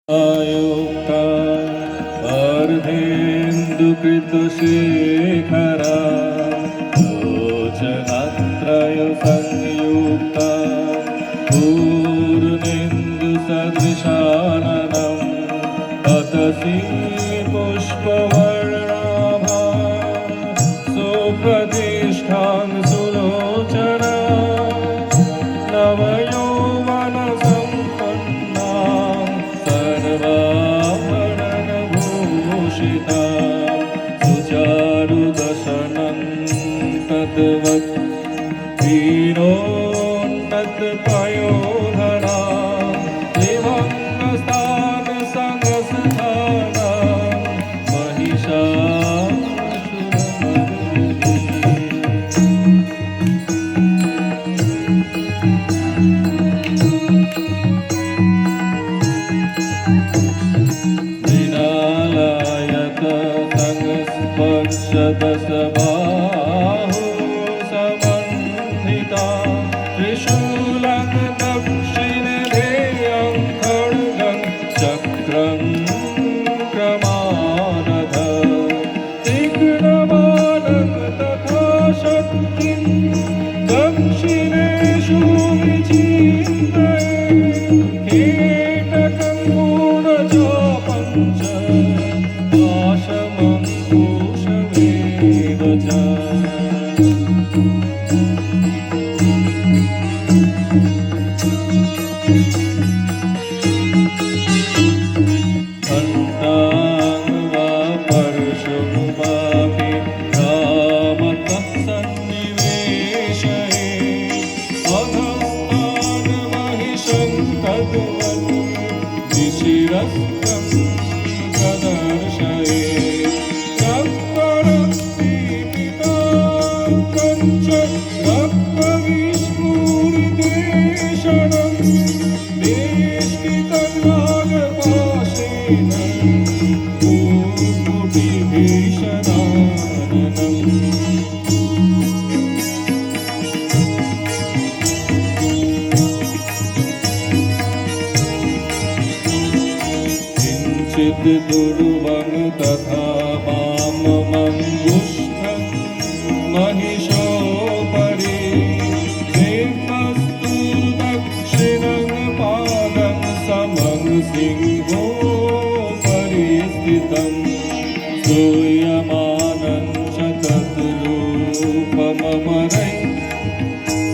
युक्ता अर्धेन्दुकृतशेखरा लोचनत्रय संयुक्ता पूर्णेन्दुसदृशाननम् अतसी पुष्पवर्णाभा सुप्रतिष्ठां सुलोचना नवयौवनसम्पन्ना सर्वाभरणभूषिता सुचारुदशनं तद्वत् वीरोन्नतपयोधरा विभङ्गस्थानसंस्थाना दशबाहु समन्विता त्रिशूलं दक्षिणधेयं खड्गं चक्रं क्रमानध तीक्ष्णबाणं तथा शक्तिं दक्षिणेषु विचिन्तये कीटकं गूढचापं च दुर्वं तथा वाममङ्गुष्ठं महिषोपरि देवस्तु दक्षिणं पादं समं सिंहोपरि स्थितं स्तूयमानं च तद्रूपममरै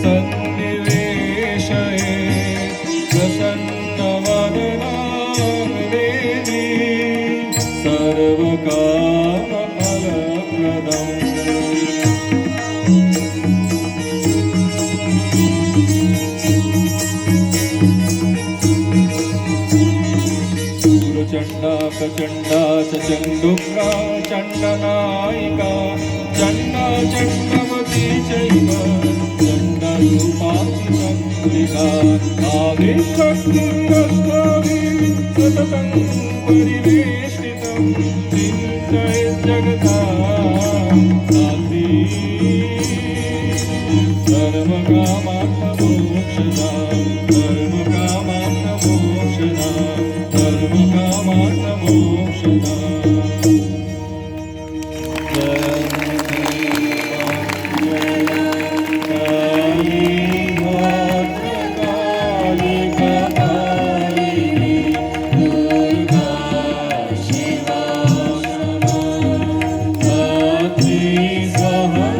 सन्निवेशये प्रसन्नवदना सर्वकामफलप्रदम् सूरचण्डा प्रचण्डा च चण्डुक्रा चण्डनायिका चण्डा चण्डवती चैव चण्डरूपातिचन्द्रिका आदिशक्तिरष्टाभिः सततं परिवेष्टितं चिन्तयेत् जगता साध्वी सर्वकामार्थमोक्षदा सर्वकामार्थमोक्षदा सर्वकामार्थमोक्षदा Swaham